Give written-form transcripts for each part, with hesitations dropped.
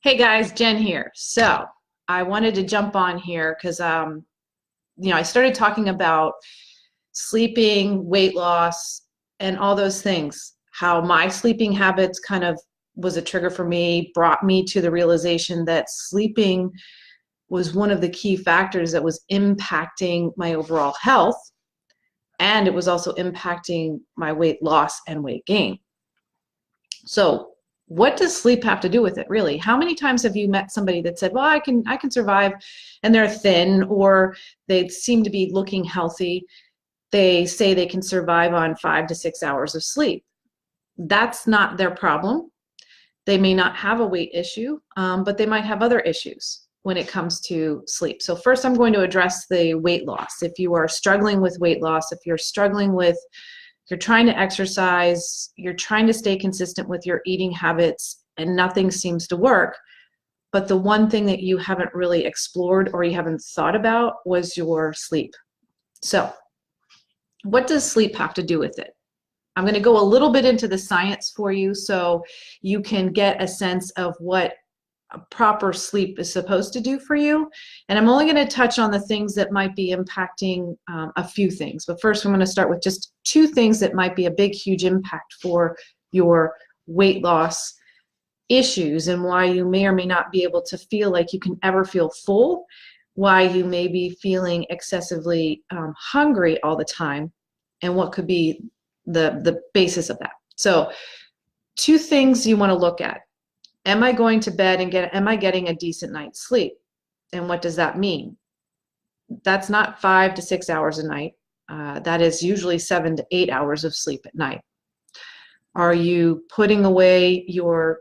Hey guys, Jen here. So I wanted to jump on here because I started talking about sleeping, weight loss, and all those things. How my sleeping habits kind of was a trigger for me, brought me to the realization that sleeping was one of the key factors that was impacting my overall health, and it was also impacting my weight loss and weight gain. So what does sleep have to do with it, really? How many times have you met somebody that said, well, I can survive, and they're thin, or they seem to be looking healthy. They say they can survive on 5 to 6 hours of sleep. That's not their problem. They may not have a weight issue, but they might have other issues when it comes to sleep. So first I'm going to address the weight loss. If you are struggling with weight loss, if you're struggling with you're trying to exercise, you're trying to stay consistent with your eating habits, and nothing seems to work. But the one thing that you haven't really explored or you haven't thought about was your sleep. So what does sleep have to do with it? I'm going to go a little bit into the science for you so you can get a sense of what proper sleep is supposed to do for you. And I'm only going to touch on the things that might be impacting a few things. But first, I'm going to start with just two things that might be a big, huge impact for your weight loss issues and why you may or may not be able to feel like you can ever feel full, why you may be feeling excessively hungry all the time, and what could be the basis of that. So two things you want to look at. Am I going to bed and am I getting a decent night's sleep? And what does that mean? That's not 5 to 6 hours a night. That is usually 7 to 8 hours of sleep at night. Are you putting away your,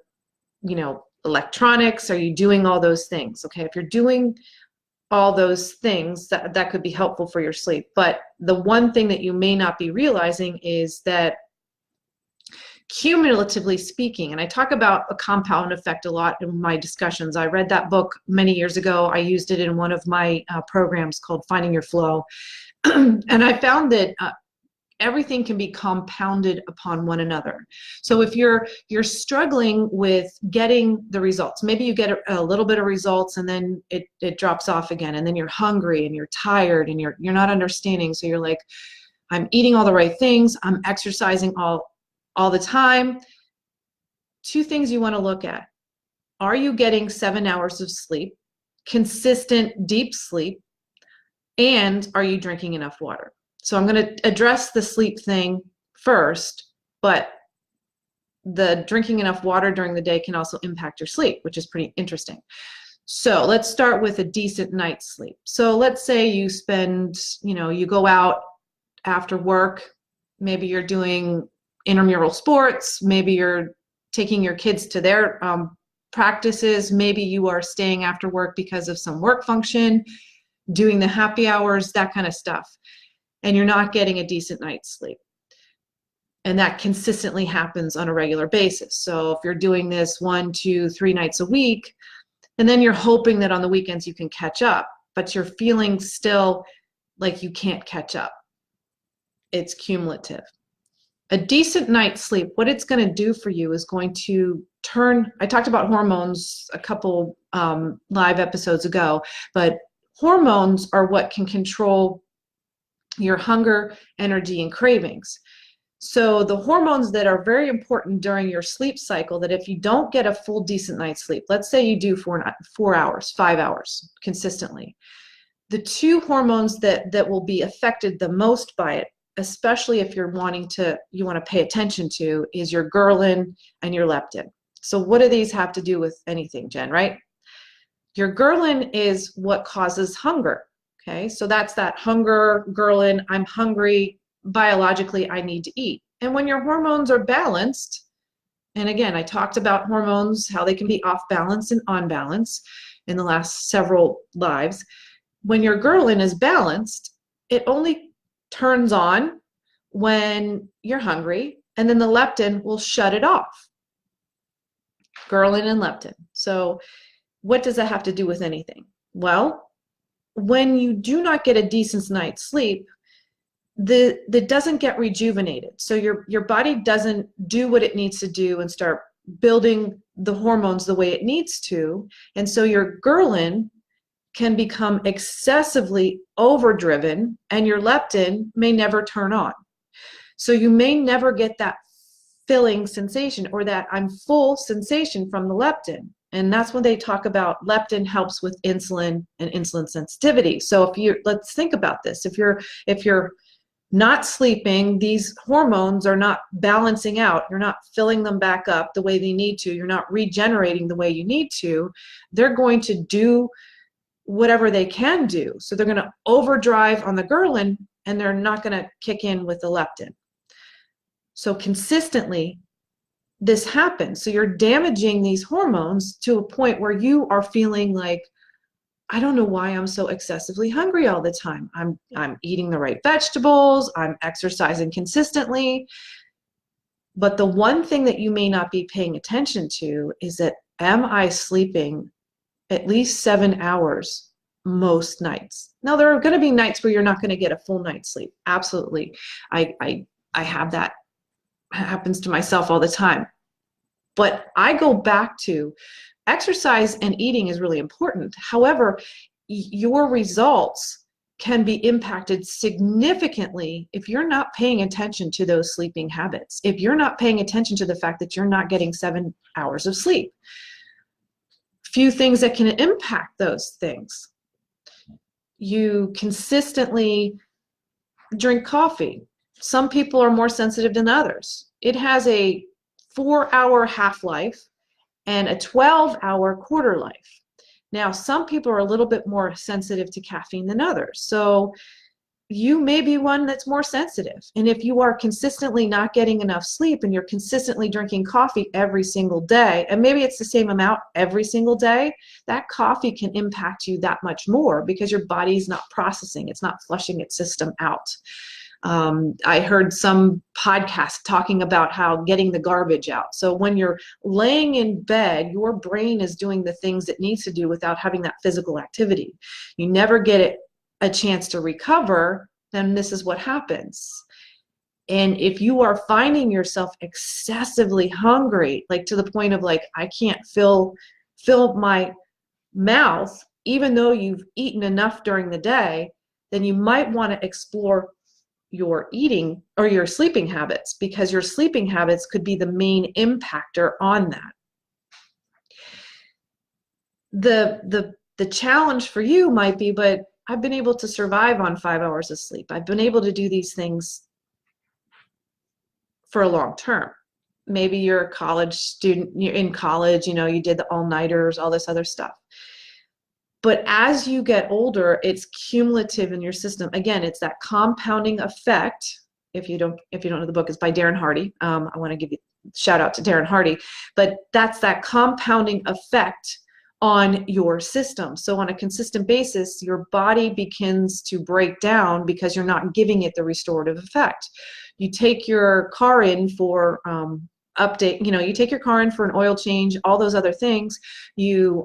electronics? Are you doing all those things? Okay, if you're doing all those things, that could be helpful for your sleep. But the one thing that you may not be realizing is that cumulatively speaking, and I talk about a compound effect a lot in my discussions. I read that book many years ago. I used it in one of my programs called Finding Your Flow. And I found that everything can be compounded upon one another. So if you're struggling with getting the results, maybe you get a little bit of results and then it drops off again, and then you're hungry and you're tired and you're not understanding. So you're like, I'm eating all the right things, I'm exercising all the time. Two things you want to look at. Are you getting 7 hours of sleep, consistent deep sleep, and are you drinking enough water? So I'm going to address the sleep thing first, but the drinking enough water during the day can also impact your sleep, which is pretty interesting. So let's start with a decent night's sleep. So let's say you spend, you go out after work, maybe you're doing intramural sports, maybe you're taking your kids to their practices, maybe you are staying after work because of some work function, doing the happy hours, that kind of stuff, and you're not getting a decent night's sleep. And that consistently happens on a regular basis. So if you're doing this 1, 2, 3 nights a week, and then you're hoping that on the weekends you can catch up, but you're feeling still like you can't catch up. It's cumulative. A decent night's sleep, what it's going to do for you is going to turn, I talked about hormones a couple live episodes ago, but hormones are what can control your hunger, energy, and cravings. So the hormones that are very important during your sleep cycle, that if you don't get a full decent night's sleep, let's say you do 4 hours, 5 hours consistently, the two hormones that will be affected the most by it, especially if you want to pay attention to, is your Gherlin and your leptin. So what do these have to do with anything, Jen, right? Your Gherlin is what causes hunger. Okay, so that's that hunger, Gherlin, I'm hungry, biologically I need to eat. And when your hormones are balanced, and again, I talked about hormones, how they can be off balance and on balance in the last several lives. When your Gherlin is balanced, it only turns on when you're hungry, and then the leptin will shut it off. Gherlin and leptin. So what does that have to do with anything? Well, when you do not get a decent night's sleep, that doesn't get rejuvenated. So your body doesn't do what it needs to do and start building the hormones the way it needs to. And so your Gherlin can become excessively overdriven, and your leptin may never turn on. So you may never get that filling sensation or that I'm full sensation from the leptin. And that's when they talk about leptin helps with insulin and insulin sensitivity. So let's think about this. If you're not sleeping, these hormones are not balancing out. You're not filling them back up the way they need to. You're not regenerating the way you need to. They're going to do whatever they can do. So they're going to overdrive on the Gherlin, and they're not going to kick in with the leptin. So consistently, this happens. So you're damaging these hormones to a point where you are feeling like, I don't know why I'm so excessively hungry all the time. I'm eating the right vegetables, I'm exercising consistently. But the one thing that you may not be paying attention to is that, am I sleeping at least 7 hours most nights? Now, there are going to be nights where you're not going to get a full night's sleep. Absolutely. I have that. It happens to myself all the time. But I go back to exercise and eating is really important. However, your results can be impacted significantly if you're not paying attention to those sleeping habits, if you're not paying attention to the fact that you're not getting 7 hours of sleep. Few things that can impact those things. You consistently drink coffee. Some people are more sensitive than others. It has a 4-hour half-life and a 12-hour quarter life. Now, some people are a little bit more sensitive to caffeine than others. So you may be one that's more sensitive. And if you are consistently not getting enough sleep and you're consistently drinking coffee every single day, and maybe it's the same amount every single day, that coffee can impact you that much more because your body's not processing, it's not flushing its system out. I heard some podcast talking about how getting the garbage out. So when you're laying in bed, your brain is doing the things it needs to do without having that physical activity. You never get a chance to recover, then this is what happens. And if you are finding yourself excessively hungry, like to the point of like, I can't fill my mouth, even though you've eaten enough during the day, then you might want to explore your eating or your sleeping habits, because your sleeping habits could be the main impactor on that. The challenge for you might be, but I've been able to survive on 5 hours of sleep. I've been able to do these things for a long term. Maybe you're a college student, you're in college, you did the all-nighters, all this other stuff. But as you get older, it's cumulative in your system. Again, it's that compounding effect. If you don't know the book, it's by Darren Hardy. I want to give you a shout out to Darren Hardy. But that's that compounding effect on your system. So on a consistent basis, your body begins to break down because you're not giving it the restorative effect. You take your car in for you take your car in for an oil change, all those other things. You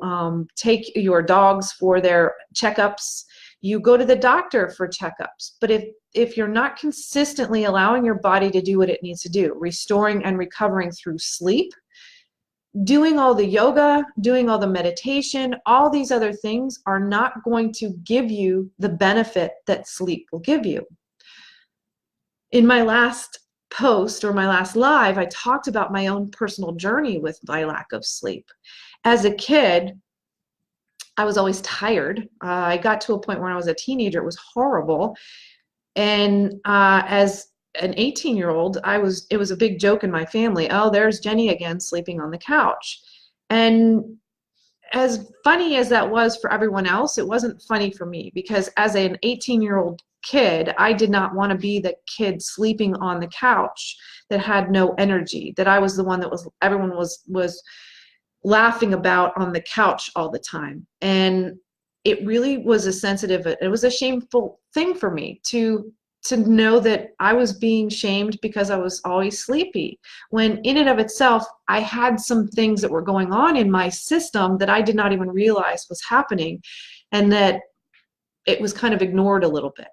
take your dogs for their checkups. You go to the doctor for checkups. But if you're not consistently allowing your body to do what it needs to do, restoring and recovering through sleep, doing all the yoga, doing all the meditation, all these other things are not going to give you the benefit that sleep will give you. In my last post or my last live, I talked about my own personal journey with my lack of sleep. As a kid, I was always tired. I got to a point when I was a teenager, it was horrible. And as an 18-year-old, it was a big joke in my family. Oh, there's Jenny again sleeping on the couch. And as funny as that was for everyone else, it wasn't funny for me, because as an 18-year-old kid, I did not want to be the kid sleeping on the couch that had no energy, that I was the one that everyone was laughing about on the couch all the time. And it really was it was a shameful thing for me to know that I was being shamed because I was always sleepy, when in and of itself, I had some things that were going on in my system that I did not even realize was happening, and that it was kind of ignored a little bit.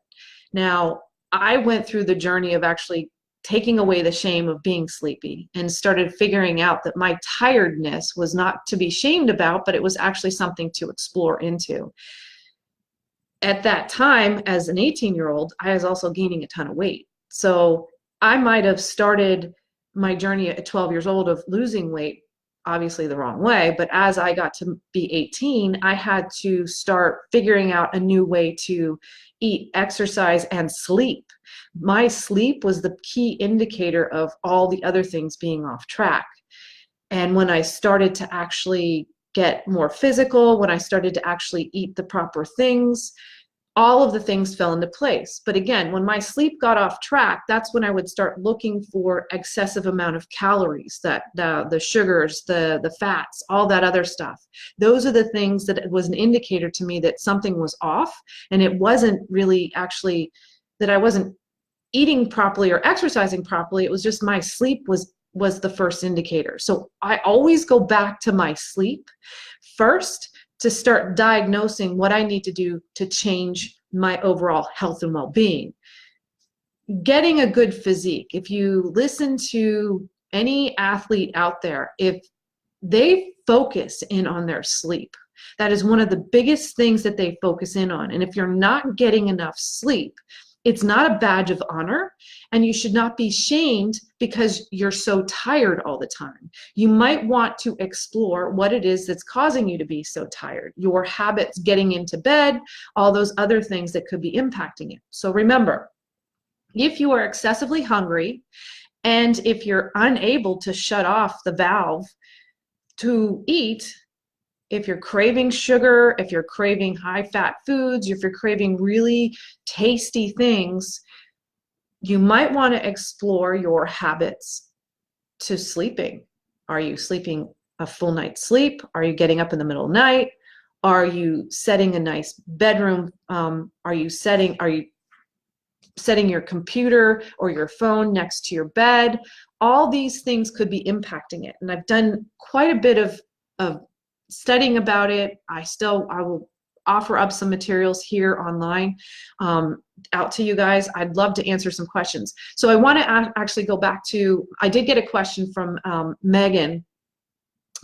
Now, I went through the journey of actually taking away the shame of being sleepy and started figuring out that my tiredness was not to be shamed about, but it was actually something to explore into. At that time, as an 18-year-old, I was also gaining a ton of weight. So I might have started my journey at 12 years old of losing weight, obviously the wrong way, but as I got to be 18, I had to start figuring out a new way to eat, exercise, and sleep. My sleep was the key indicator of all the other things being off track. And when I started to actually get more physical, when I started to actually eat the proper things, all of the things fell into place. But again, when my sleep got off track, that's when I would start looking for excessive amount of calories, that the sugars, the fats, all that other stuff. Those are the things that was an indicator to me that something was off, and it wasn't really actually that I wasn't eating properly or exercising properly. It was just my sleep was the first indicator. So I always go back to my sleep first to start diagnosing what I need to do to change my overall health and well-being. Getting a good physique, if you listen to any athlete out there, if they focus in on their sleep, that is one of the biggest things that they focus in on. And if you're not getting enough sleep, it's not a badge of honor, and you should not be shamed because you're so tired all the time. You might want to explore what it is that's causing you to be so tired, your habits, getting into bed, all those other things that could be impacting it. So remember, if you are excessively hungry and if you're unable to shut off the valve to eat, if you're craving sugar, if you're craving high-fat foods, if you're craving really tasty things, you might want to explore your habits to sleeping. Are you sleeping a full night's sleep? Are you getting up in the middle of the night? Are you setting a nice bedroom? Are you setting your computer or your phone next to your bed? All these things could be impacting it. And I've done quite a bit of studying about it. I will offer up some materials here online out to you guys. I'd love to answer some questions. So I want to actually go back to, I did get a question from Megan,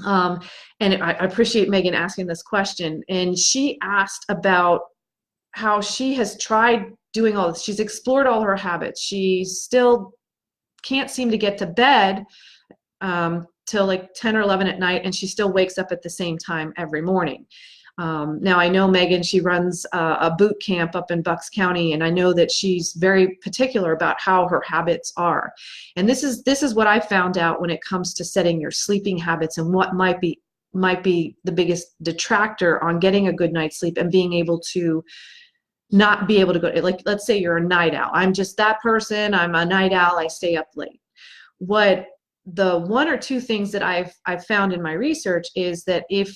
and I appreciate Megan asking this question. And she asked about how she has tried doing all this. She's explored all her habits. She still can't seem to get to bed till like 10 or 11 at night, and she still wakes up at the same time every morning. Now I know Megan, she runs a boot camp up in Bucks County, and I know that she's very particular about how her habits are. And this is what I found out when it comes to setting your sleeping habits and what might be the biggest detractor on getting a good night's sleep and being able to not be able to go, like, let's say you're a night owl. I'm just that person. I'm a night owl. I stay up late. What the one or two things that I've found in my research is that if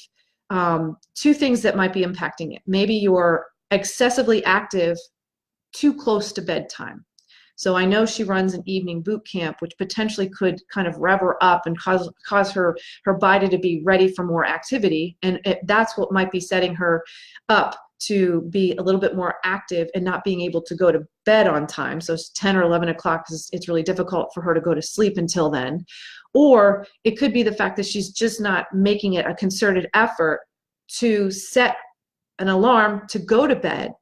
two things that might be impacting it. Maybe you're excessively active too close to bedtime. So I know she runs an evening boot camp, which potentially could kind of rev her up and cause her body to be ready for more activity. And that's what might be setting her up to be a little bit more active and not being able to go to bed on time. So it's 10 or 11 o'clock, it's really difficult for her to go to sleep until then. Or it could be the fact that she's just not making it a concerted effort to set an alarm to go to bed.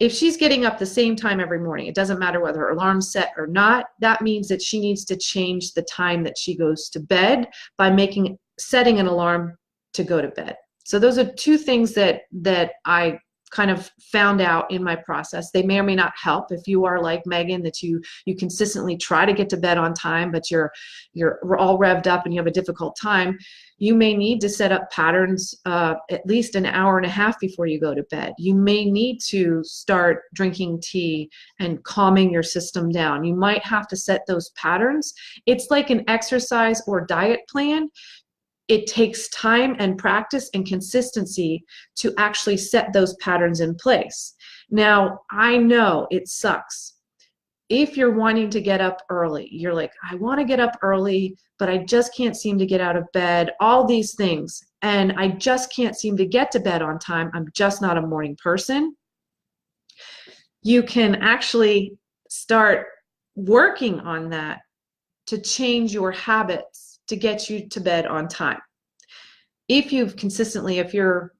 If she's getting up the same time every morning, it doesn't matter whether her alarm's set or not, that means that she needs to change the time that she goes to bed by setting an alarm to go to bed. So those are two things that I kind of found out in my process. They may or may not help. If you are like Megan, that you consistently try to get to bed on time, but you're all revved up and you have a difficult time, you may need to set up patterns at least an hour and a half before you go to bed. You may need to start drinking tea and calming your system down. You might have to set those patterns. It's like an exercise or diet plan. It takes time and practice and consistency to actually set those patterns in place. Now, I know it sucks. If you're wanting to get up early, you're like, I want to get up early, but I just can't seem to get out of bed, all these things, and I just can't seem to get to bed on time. I'm just not a morning person. You can actually start working on that to change your habits to get you to bed on time. If you're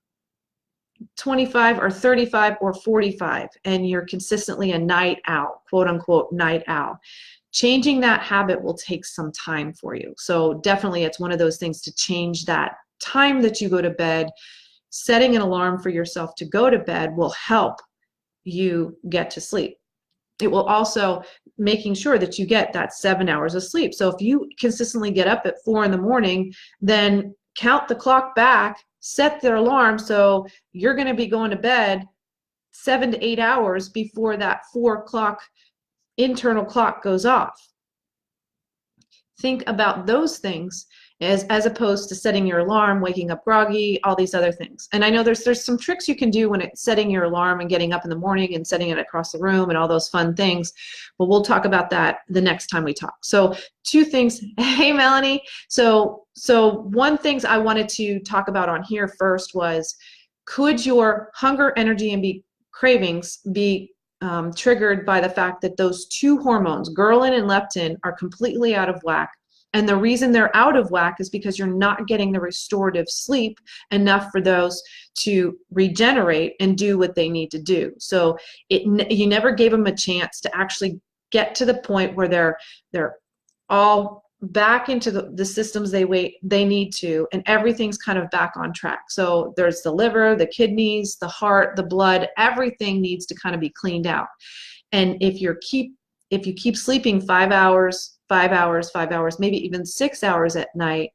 25 or 35 or 45 and you're consistently a night owl, quote unquote night owl, changing that habit will take some time for you. So definitely it's one of those things to change that time that you go to bed. Setting an alarm for yourself to go to bed will help you get to sleep. It will also making sure that you get that 7 hours of sleep. So if you consistently get up at 4 in the morning, then count the clock back, set their alarm so you're going to be going to bed 7 to 8 hours before that 4 o'clock internal clock goes off. Think about those things as opposed to setting your alarm, waking up groggy, all these other things. And I know there's some tricks you can do when it's setting your alarm and getting up in the morning and setting it across the room and all those fun things. But we'll talk about that the next time we talk. So 2 things. Hey, Melanie. So one things I wanted to talk about on here first was, could your hunger, energy, and cravings be triggered by the fact that those 2 hormones, Gherlin and Leptin, are completely out of whack? And the reason they're out of whack is because you're not getting the restorative sleep enough for those to regenerate and do what they need to do. So you never gave them a chance to actually get to the point where they're all back into the systems they need to, and everything's kind of back on track. So there's the liver, the kidneys, the heart, the blood, everything needs to kind of be cleaned out. And if you keep sleeping 5 hours, 5 hours, 5 hours, maybe even 6 hours at night,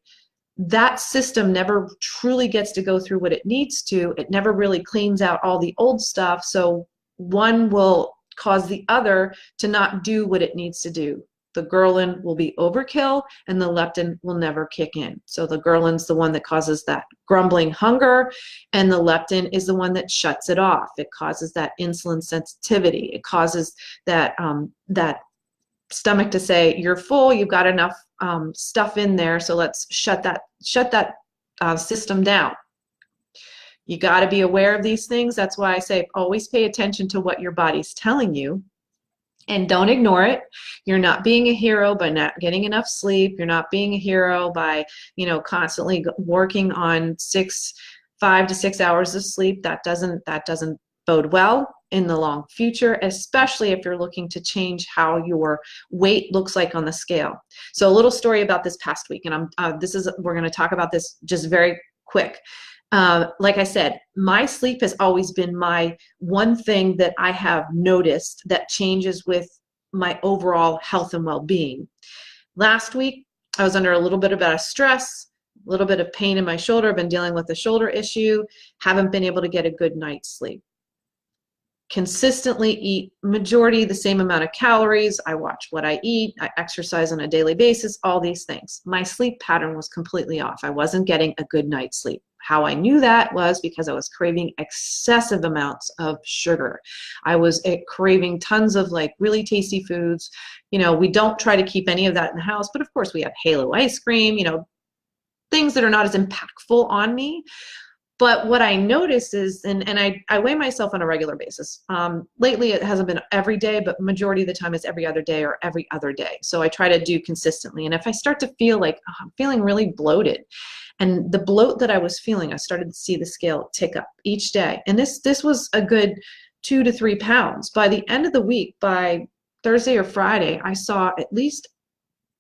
that system never truly gets to go through what it needs to. It never really cleans out all the old stuff. So one will cause the other to not do what it needs to do. The Gherlin will be overkill and the leptin will never kick in. So the Gherlin's the one that causes that grumbling hunger, and the leptin is the one that shuts it off. It causes that insulin sensitivity. It causes that stomach to say, you're full, you've got enough stuff in there, so let's shut that system down. You got to be aware of these things. That's why I say always pay attention to what your body's telling you, and don't ignore it. You're not being a hero by not getting enough sleep. You're not being a hero by constantly working on 5 to 6 hours of sleep. That doesn't bode well in the long future, especially if you're looking to change how your weight looks like on the scale. So a little story about this past week, and we're going to talk about this just very quick. Like I said, my sleep has always been my one thing that I have noticed that changes with my overall health and well-being. Last week, I was under a little bit of stress, a little bit of pain in my shoulder. I've been dealing with a shoulder issue, haven't been able to get a good night's sleep. Consistently eat majority the same amount of calories. I watch what I eat. I exercise on a daily basis, all these things. My sleep pattern was completely off. I wasn't getting a good night's sleep. How I knew that was because I was craving excessive amounts of sugar. I was craving tons of really tasty foods. We don't try to keep any of that in the house, but of course we have Halo ice cream, things that are not as impactful on me. But what I noticed is, and I weigh myself on a regular basis. Lately it hasn't been every day, but majority of the time it's every other day or every other day. So I try to do consistently. And if I start to feel like I'm feeling really bloated, and the bloat that I was feeling, I started to see the scale tick up each day. And this was a good 2 to 3 pounds. By the end of the week, by Thursday or Friday, I saw at least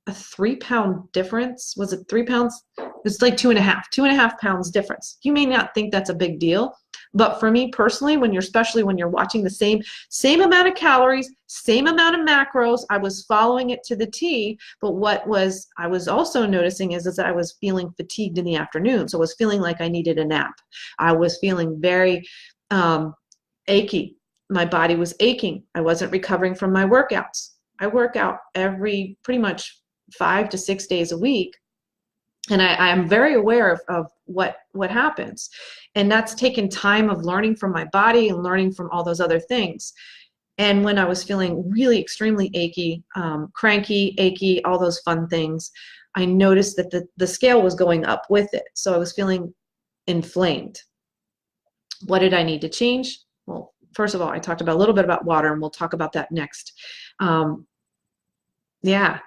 a 3-pound difference. Was it 3 pounds? It's like 2.5 pounds difference. You may not think that's a big deal, but for me personally, especially when you're watching the same amount of calories, same amount of macros, I was following it to the T. But I was also noticing is that I was feeling fatigued in the afternoon. So I was feeling like I needed a nap. I was feeling very achy. My body was aching. I wasn't recovering from my workouts. I work out pretty much 5 to 6 days a week. And I am very aware of what happens. And that's taken time of learning from my body and learning from all those other things. And when I was feeling really extremely achy, cranky, achy, all those fun things, I noticed that the scale was going up with it. So I was feeling inflamed. What did I need to change? Well, first of all, I talked about a little bit about water, and we'll talk about that next. Yeah.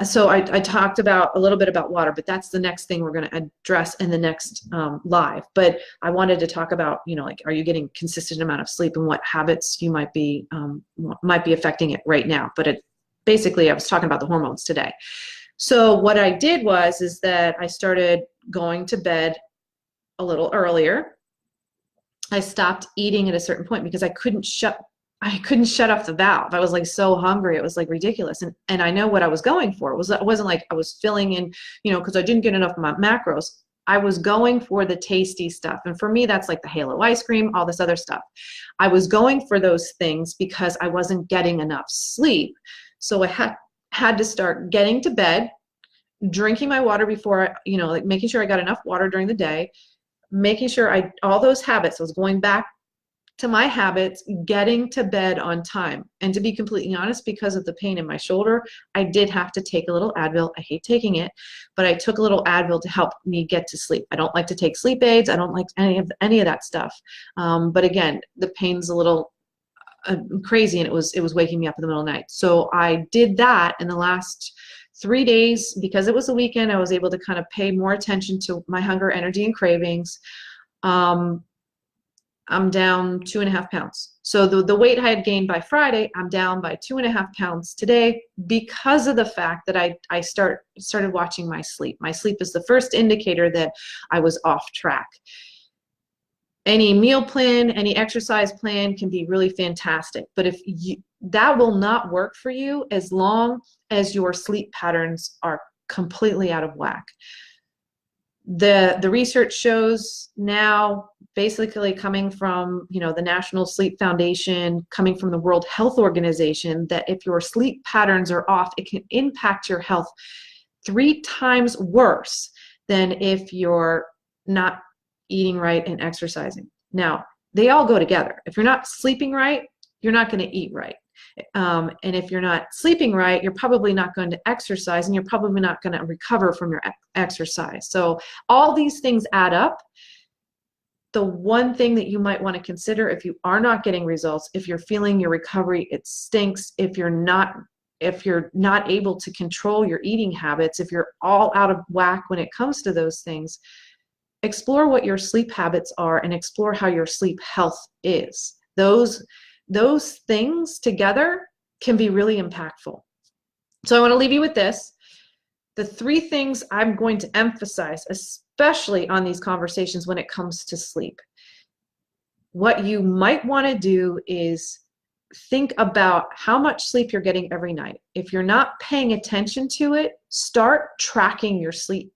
So I talked about a little bit about water, but that's the next thing we're going to address in the next live. But I wanted to talk about, like, are you getting consistent amount of sleep and what habits you might be affecting it right now. But basically, I was talking about the hormones today. So what I did is that I started going to bed a little earlier. I stopped eating at a certain point because I couldn't shut off the valve. I was like so hungry. It was like ridiculous. And I know what I was going for. It wasn't like I was filling in, because I didn't get enough of my macros. I was going for the tasty stuff. And for me, that's like the Halo ice cream, all this other stuff. I was going for those things because I wasn't getting enough sleep. So I had to start getting to bed, drinking my water before, like making sure I got enough water during the day, making sure all those habits, I was going back to my habits, getting to bed on time. And to be completely honest, because of the pain in my shoulder, I did have to take a little Advil. I hate taking it, but I took a little Advil to help me get to sleep. I don't like to take sleep aids. I don't like any of that stuff. But again, the pain's a little crazy, and it was waking me up in the middle of the night. So I did that in the last 3 days. Because it was a weekend, I was able to kind of pay more attention to my hunger, energy, and cravings. I'm down 2.5 pounds. So the weight I had gained by Friday, I'm down by 2.5 pounds today because of the fact that I started watching my sleep. My sleep is the first indicator that I was off track. Any meal plan, any exercise plan can be really fantastic, but that will not work for you as long as your sleep patterns are completely out of whack. The research shows now, basically coming from the National Sleep Foundation, coming from the World Health Organization, that if your sleep patterns are off, it can impact your health 3 times worse than if you're not eating right and exercising. Now, they all go together. If you're not sleeping right, you're not going to eat right. And if you're not sleeping right, you're probably not going to exercise, and you're probably not going to recover from your exercise. So all these things add up. The one thing that you might want to consider, if you are not getting results, if you're feeling your recovery, it stinks, if you're not able to control your eating habits, if you're all out of whack when it comes to those things, explore what your sleep habits are and explore how your sleep health is. Those things together can be really impactful. So I want to leave you with this. The 3 things I'm going to emphasize, especially on these conversations when it comes to sleep. What you might want to do is think about how much sleep you're getting every night. If you're not paying attention to it, start tracking your sleep.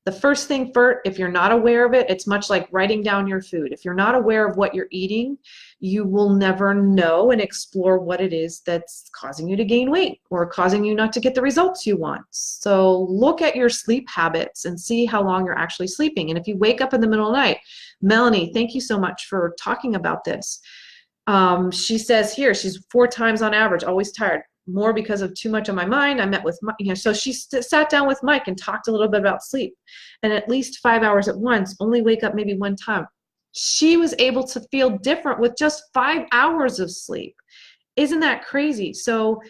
The first thing if you're not aware of it, it's much like writing down your food. If you're not aware of what you're eating, you will never know and explore what it is that's causing you to gain weight or causing you not to get the results you want. So look at your sleep habits and see how long you're actually sleeping. And if you wake up in the middle of the night, Melanie, thank you so much for talking about this. She says here, she's 4 times on average, always tired. More because of too much on my mind. I met with Mike, so she sat down with Mike and talked a little bit about sleep, and at least 5 hours at once, only wake up maybe 1 time. She was able to feel different with just 5 hours of sleep. Isn't that crazy? So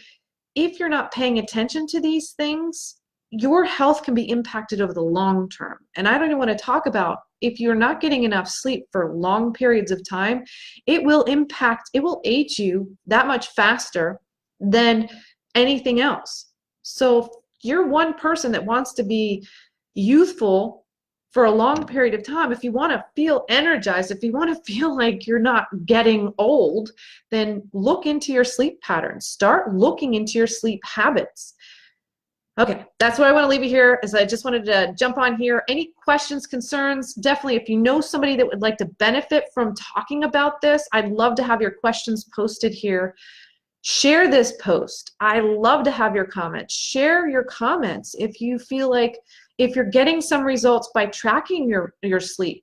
if you're not paying attention to these things, your health can be impacted over the long term. And I don't even want to talk about if you're not getting enough sleep for long periods of time, it will age you that much faster than anything else. So if you're one person that wants to be youthful for a long period of time, if you want to feel energized, if you want to feel like you're not getting old, then look into your sleep patterns. Start looking into your sleep habits. Okay, that's what I want to leave you here, is I just wanted to jump on here. Any questions, concerns? Definitely, if you know somebody that would like to benefit from talking about this, I'd love to have your questions posted here. Share this post. I love to have your comments. Share your comments if you feel like, if you're getting some results by tracking your sleep.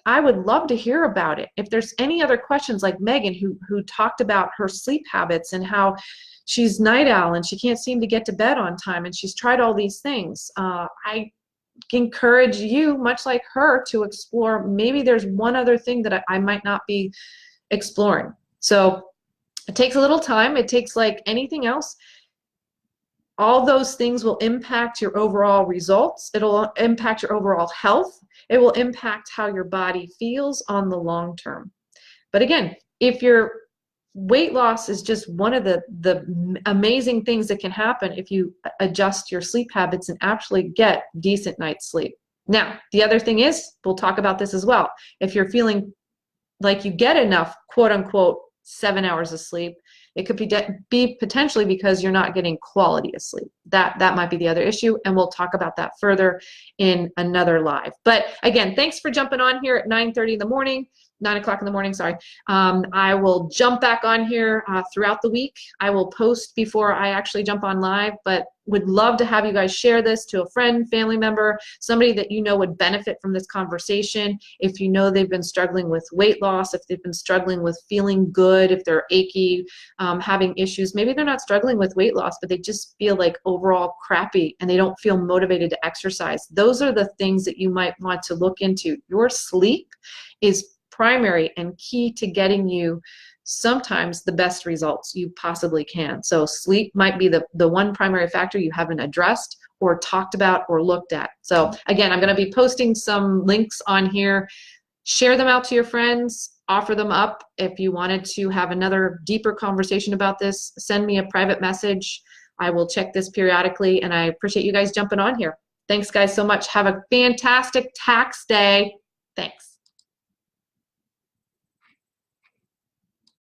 I would love to hear about it. If there's any other questions, like Megan, who talked about her sleep habits and how she's night owl and she can't seem to get to bed on time, and she's tried all these things. I encourage you, much like her, to explore. Maybe there's one other thing that I might not be exploring. So it takes a little time. It takes, like anything else, All those things will impact your overall results. It'll impact your overall health. It will impact how your body feels on the long term. But again, if your weight loss is just one of the amazing things that can happen if you adjust your sleep habits and actually get decent night's sleep. Now, the other thing is, we'll talk about this as well. If you're feeling like you get enough, quote unquote, 7 hours of sleep, it could be potentially because you're not getting quality of sleep. That might be the other issue, and we'll talk about that further in another live. But again, thanks for jumping on here at 9:30 in the morning. 9 o'clock in the morning, sorry. I will jump back on here throughout the week. I will post before I actually jump on live, but would love to have you guys share this to a friend, family member, somebody that you know would benefit from this conversation. If you know they've been struggling with weight loss, if they've been struggling with feeling good, if they're achy, having issues, maybe they're not struggling with weight loss, but they just feel like overall crappy and they don't feel motivated to exercise. Those are the things that you might want to look into. Your sleep is primary and key to getting you sometimes the best results you possibly can. So sleep might be the one primary factor you haven't addressed or talked about or looked at. So again, I'm going to be posting some links on here. Share them out to your friends, offer them up. If you wanted to have another deeper conversation about this, send me a private message. I will check this periodically, and I appreciate you guys jumping on here. Thanks guys so much. Have a fantastic tax day. Thanks.